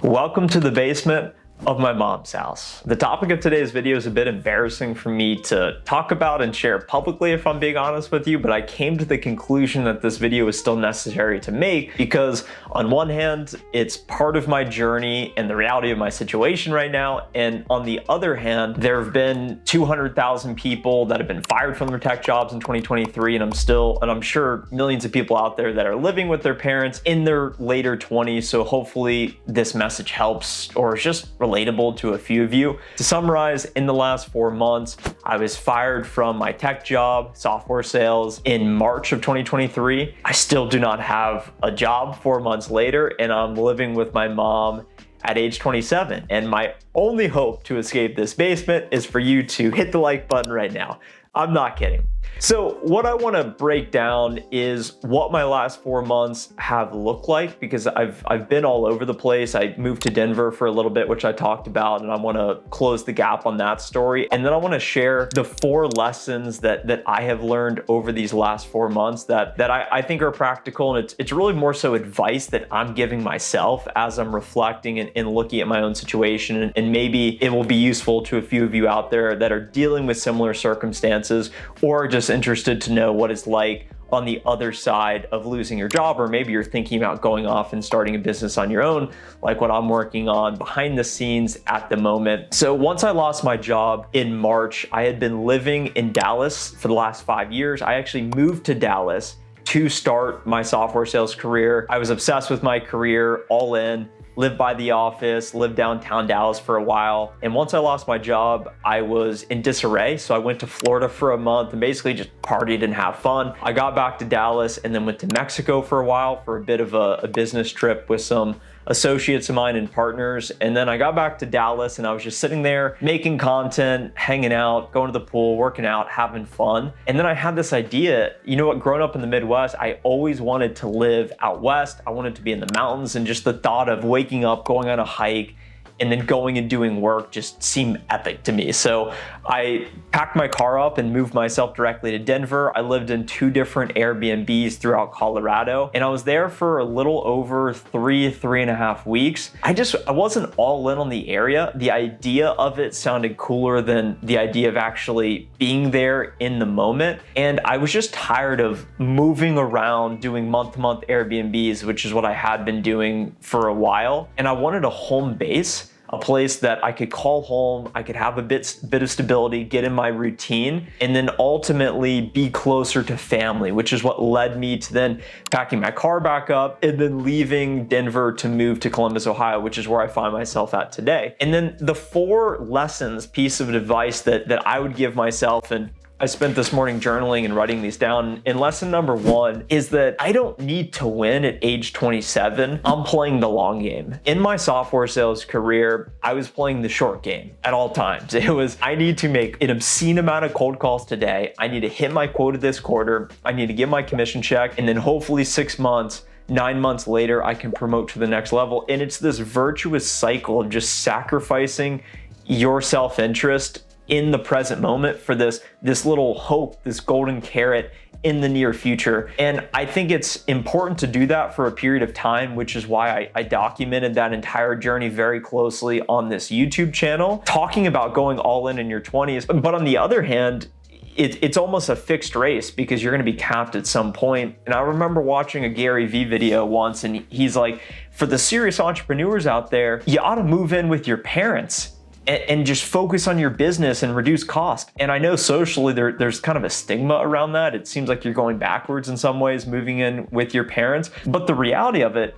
Welcome to the basement of my mom's house. The topic of today's video is a bit embarrassing for me to talk about and share publicly, if I'm being honest with you, but I came to the conclusion that this video is still necessary to make because on one hand, it's part of my journey and the reality of my situation right now. And on the other hand, there have been 200,000 people that have been fired from their tech jobs in 2023. And I'm sure millions of people out there that are living with their parents in their later 20s. So hopefully this message helps or is just relatable to a few of you. To summarize, in the last 4 months, I was fired from my tech job, software sales, in March of 2023. I still do not have a job 4 months later, and I'm living with my mom at age 27. And my only hope to escape this basement is for you to hit the like button right now. I'm not kidding. So what I want to break down is what my last 4 months have looked like, because I've been all over the place. I moved to Denver for a little bit, which I talked about, and I want to close the gap on that story. And then I want to share the 4 lessons that I have learned over these last 4 months that I think are practical. And it's really more so advice that I'm giving myself as I'm reflecting and looking at my own situation. And maybe it will be useful to a few of you out there that are dealing with similar circumstances or just interested to know what it's like on the other side of losing your job, or maybe you're thinking about going off and starting a business on your own, like what I'm working on behind the scenes at the moment. So once I lost my job in March, I had been living in Dallas for the last 5 years. I actually moved to Dallas to start my software sales career. I was obsessed with my career, all in. Lived by the office, lived downtown Dallas for a while. And once I lost my job, I was in disarray. So I went to Florida for a month and basically just partied and had fun. I got back to Dallas and then went to Mexico for a while for a bit of a business trip with some associates of mine and partners. And then I got back to Dallas and I was just sitting there making content, hanging out, going to the pool, working out, having fun. And then I had this idea, you know what, growing up in the Midwest, I always wanted to live out west. I wanted to be in the mountains, and just the thought of waking up, going on a hike, and then going and doing work just seemed epic to me. So I packed my car up and moved myself directly to Denver. I lived in 2 different Airbnbs throughout Colorado, and I was there for a little over 3.5 weeks. I wasn't all in on the area. The idea of it sounded cooler than the idea of actually being there in the moment. And I was just tired of moving around doing month-to-month Airbnbs, which is what I had been doing for a while. And I wanted a home base, a place that I could call home, I could have a bit of stability, get in my routine, and then ultimately be closer to family, which is what led me to then packing my car back up and then leaving Denver to move to Columbus, Ohio, which is where I find myself at today. And then the 4 lessons, piece of advice that I would give myself, and I spent this morning journaling and writing these down. And lesson number 1 is that I don't need to win at age 27. I'm playing the long game. In my software sales career, I was playing the short game at all times. It was, I need to make an obscene amount of cold calls today. I need to hit my quota this quarter. I need to get my commission check. And then hopefully 6 months, 9 months later, I can promote to the next level. And it's this virtuous cycle of just sacrificing your self-interest in the present moment for this little hope, this golden carrot in the near future. And I think it's important to do that for a period of time, which is why I documented that entire journey very closely on this YouTube channel, talking about going all in your 20s. But on the other hand, it's almost a fixed race because you're going to be capped at some point. And I remember watching a Gary Vee video once, and he's like, for the serious entrepreneurs out there, you ought to move in with your parents and just focus on your business and reduce cost. And I know socially there's kind of a stigma around that. It seems like you're going backwards in some ways, moving in with your parents. But the reality of it,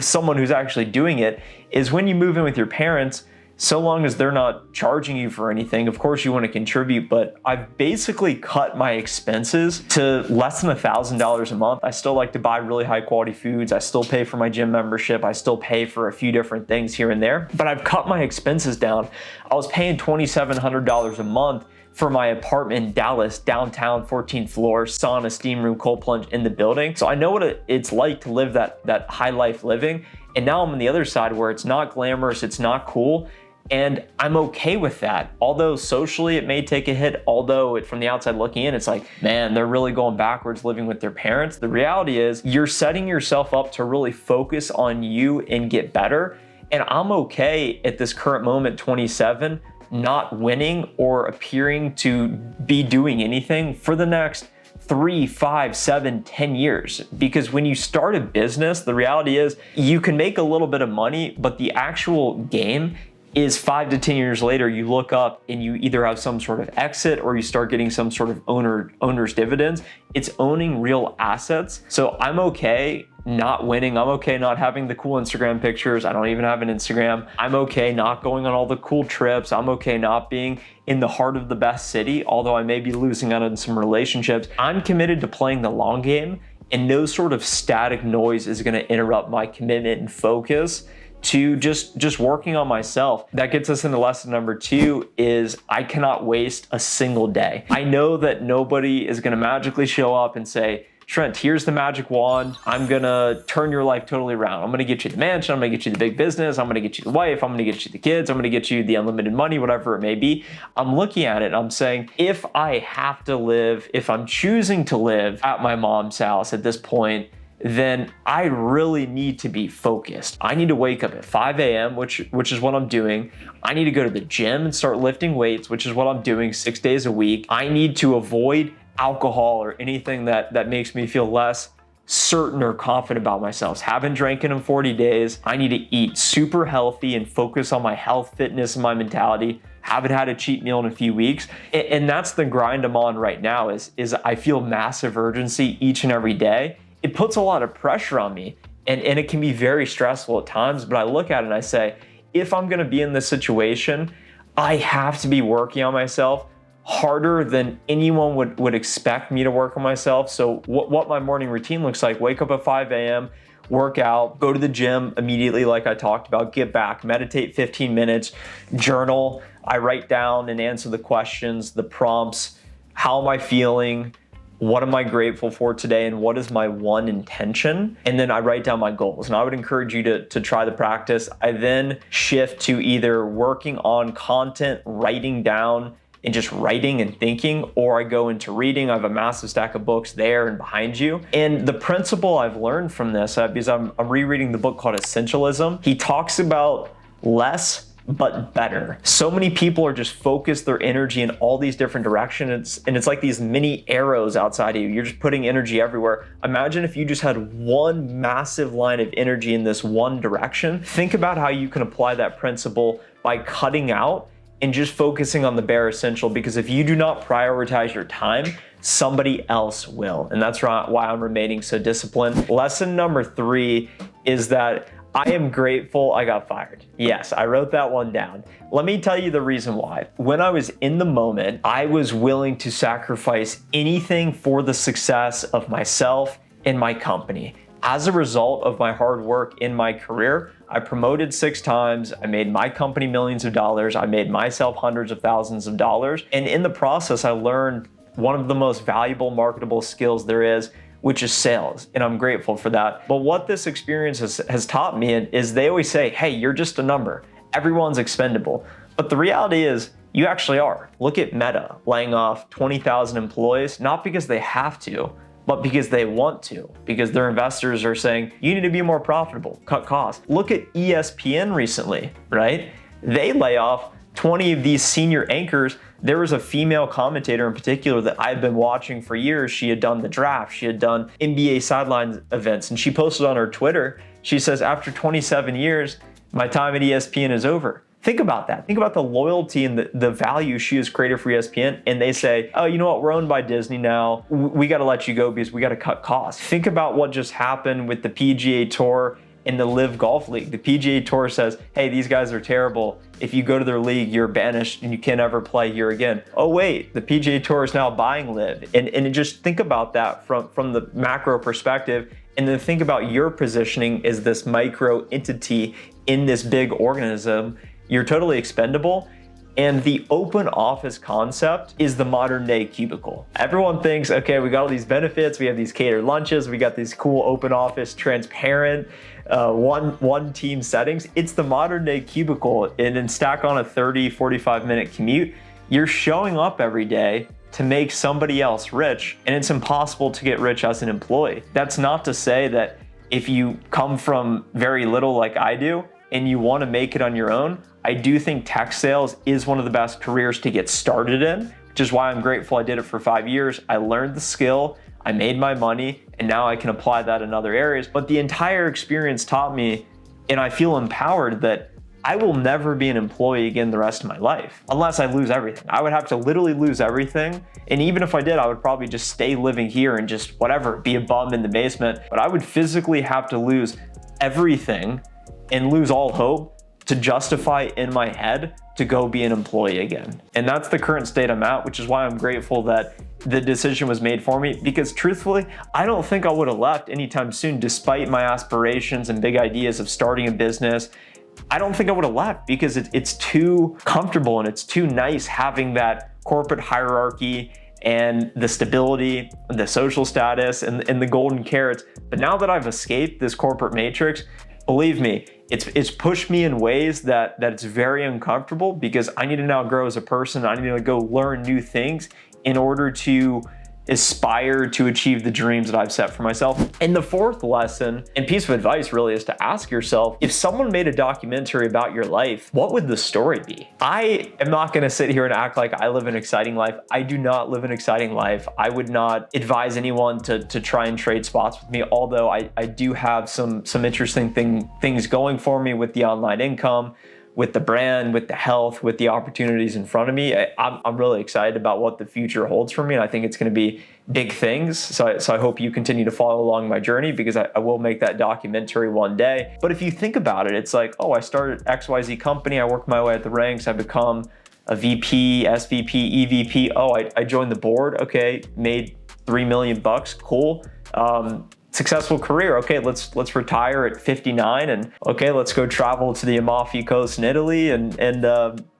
someone who's actually doing it, is when you move in with your parents, so long as they're not charging you for anything, of course you want to contribute, but I've basically cut my expenses to less than $1,000 a month. I still like to buy really high quality foods. I still pay for my gym membership. I still pay for a few different things here and there, but I've cut my expenses down. I was paying $2,700 a month for my apartment in Dallas, downtown, 14th floor, sauna, steam room, cold plunge in the building. So I know what it's like to live that high life living. And now I'm on the other side where it's not glamorous, it's not cool. And I'm okay with that. Although socially it may take a hit, although from the outside looking in, it's like, man, they're really going backwards living with their parents. The reality is you're setting yourself up to really focus on you and get better. And I'm okay at this current moment, 27, not winning or appearing to be doing anything for the next 3, 5, 7, 10 years. Because when you start a business, the reality is you can make a little bit of money, but the actual game is 5 to 10 years later, you look up and you either have some sort of exit or you start getting some sort of owner's dividends. It's owning real assets. So I'm okay not winning. I'm okay not having the cool Instagram pictures. I don't even have an Instagram. I'm okay not going on all the cool trips. I'm okay not being in the heart of the best city, although I may be losing out on some relationships. I'm committed to playing the long game, and no sort of static noise is going to interrupt my commitment and focus to just working on myself. That gets us into lesson number 2 is I cannot waste a single day. I know that nobody is going to magically show up and say, Trent, here's the magic wand. I'm gonna turn your life totally around. I'm gonna get you the mansion. I'm gonna get you the big business. I'm gonna get you the wife. I'm gonna get you the kids. I'm gonna get you the unlimited money, whatever it may be. I'm looking at it and I'm saying, if I have to live, if I'm choosing to live at my mom's house at this point, then I really need to be focused. I need to wake up at 5 a.m., which is what I'm doing. I need to go to the gym and start lifting weights, which is what I'm doing 6 days a week. I need to avoid alcohol or anything that makes me feel less certain or confident about myself. Haven't drank in 40 days. I need to eat super healthy and focus on my health, fitness, and my mentality. Haven't had a cheat meal in a few weeks. And that's the grind I'm on right now is I feel massive urgency each and every day. It puts a lot of pressure on me and it can be very stressful at times, but I look at it and I say, if I'm gonna be in this situation, I have to be working on myself harder than anyone would expect me to work on myself. So what my morning routine looks like, wake up at 5 a.m., work out, go to the gym immediately like I talked about, get back, meditate 15 minutes, journal. I write down and answer the questions, the prompts, how am I feeling? What am I grateful for today? And what is my one intention? And then I write down my goals. And I would encourage you to try the practice. I then shift to either working on content, writing down, and just writing and thinking, or I go into reading. I have a massive stack of books there and behind you. And the principle I've learned from this, because I'm rereading the book called Essentialism, he talks about less but better. So many people are just focused their energy in all these different directions, and it's like these mini arrows outside of you. You're just putting energy everywhere. Imagine if you just had one massive line of energy in this one direction. Think about how you can apply that principle by cutting out and just focusing on the bare essential, because if you do not prioritize your time, somebody else will. And that's why I'm remaining so disciplined. Lesson number 3 is that I am grateful I got fired. Yes, I wrote that one down. Let me tell you the reason why. When I was in the moment, I was willing to sacrifice anything for the success of myself and my company. As a result of my hard work in my career, I promoted 6 times, I made my company millions of dollars, I made myself hundreds of thousands of dollars, and in the process, I learned one of the most valuable marketable skills there is, which is sales, and I'm grateful for that. But what this experience has taught me is they always say, hey, you're just a number. Everyone's expendable. But the reality is, you actually are. Look at Meta laying off 20,000 employees, not because they have to, but because they want to, because their investors are saying, you need to be more profitable, cut costs. Look at ESPN recently, right? They lay off 20 of these senior anchors. There was a female commentator in particular that I've been watching for years. She had done the draft, she had done NBA sideline events, and she posted on her Twitter, she says, after 27 years, my time at ESPN is over. Think about that. Think about the loyalty and the value she has created for ESPN. And they say, oh, you know what? We're owned by Disney now. We got to let you go because we got to cut costs. Think about what just happened with the PGA Tour and the Live Golf League. The PGA Tour says, hey, these guys are terrible. If you go to their league, you're banished and you can't ever play here again. Oh, wait, the PGA Tour is now buying Live. And just think about that from the macro perspective. And then think about your positioning as this micro entity in this big organism. You're totally expendable. And the open office concept is the modern day cubicle. Everyone thinks, okay, we got all these benefits, we have these catered lunches, we got these cool open office, transparent, one team settings. It's the modern day cubicle. And then stack on a 30, 45 minute commute, you're showing up every day to make somebody else rich, and it's impossible to get rich as an employee. That's not to say that if you come from very little like I do, and you want to make it on your own, I do think tech sales is one of the best careers to get started in, which is why I'm grateful I did it for 5 years. I learned the skill, I made my money, and now I can apply that in other areas. But the entire experience taught me, and I feel empowered, that I will never be an employee again the rest of my life, unless I lose everything. I would have to literally lose everything. And even if I did, I would probably just stay living here and just whatever, be a bum in the basement. But I would physically have to lose everything and lose all hope to justify in my head to go be an employee again. And that's the current state I'm at, which is why I'm grateful that the decision was made for me, because truthfully, I don't think I would have left anytime soon, despite my aspirations and big ideas of starting a business. I don't think I would have left because it's too comfortable and it's too nice having that corporate hierarchy and the stability, the social status, and the golden carrots. But now that I've escaped this corporate matrix, believe me, it's pushed me in ways that it's very uncomfortable, because I need to now grow as a person. I need to go learn new things in order to aspire to achieve the dreams that I've set for myself. And the fourth lesson and piece of advice really is to ask yourself, if someone made a documentary about your life, what would the story be? I am not gonna sit here and act like I live an exciting life. I do not live an exciting life. I would not advise anyone to try and trade spots with me, although I do have some interesting things going for me with the online income, with the brand, with the health, with the opportunities in front of me. I'm really excited about what the future holds for me, and I think it's going to be big things. So I hope you continue to follow along my journey, because I will make that documentary one day. But if you think about it, it's like, oh, I started XYZ company, I worked my way up the ranks, I become a VP, SVP, EVP. Oh, I joined the board. Okay, made $3 million bucks. Cool. Successful career. Okay, let's retire at 59, and okay, let's go travel to the Amalfi Coast in Italy, and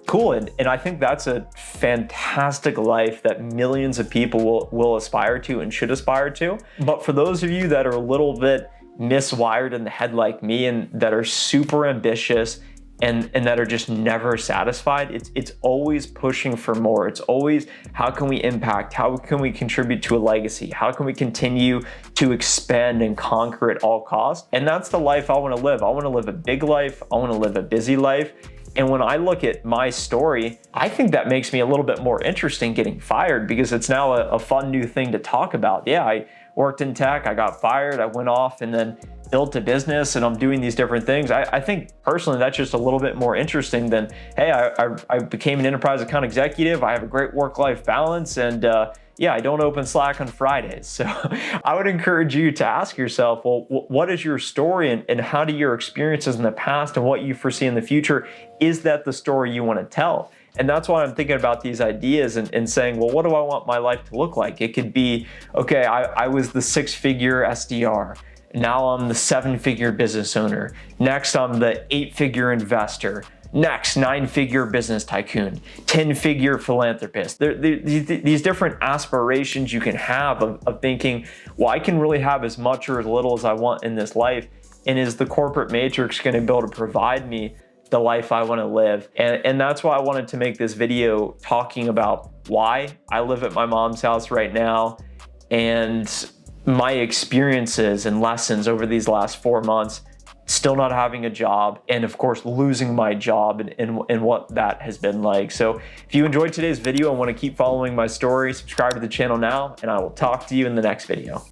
cool. And I think that's a fantastic life that millions of people will aspire to and should aspire to. But for those of you that are a little bit miswired in the head like me, and that are super ambitious and that are just never satisfied, it's always pushing for more. It's always, how can we impact? How can we contribute to a legacy? How can we continue to expand and conquer at all costs? And that's the life I want to live. I want to live a big life. I want to live a busy life. And when I look at my story, I think that makes me a little bit more interesting getting fired, because it's now a fun new thing to talk about. Yeah, I worked in tech, I got fired, I went off and then built a business, and I'm doing these different things. I think personally that's just a little bit more interesting than, hey, I became an enterprise account executive, I have a great work-life balance, and yeah, I don't open Slack on Fridays. So I would encourage you to ask yourself, well, what is your story, and how do your experiences in the past and what you foresee in the future, is that the story you want to tell? And that's why I'm thinking about these ideas and saying, well, what do I want my life to look like? It could be, okay, I was the 6-figure SDR. Now I'm the 7-figure business owner. Next, I'm the 8-figure investor. Next, 9-figure business tycoon, 10-figure philanthropist. These different aspirations you can have of thinking, well, I can really have as much or as little as I want in this life. And is the corporate matrix going to be able to provide me the life I want to live? And that's why I wanted to make this video talking about why I live at my mom's house right now, and my experiences and lessons over these last 4 months, still not having a job, and of course losing my job, and what that has been like. So if you enjoyed today's video and want to keep following my story, subscribe to the channel now, and I will talk to you in the next video.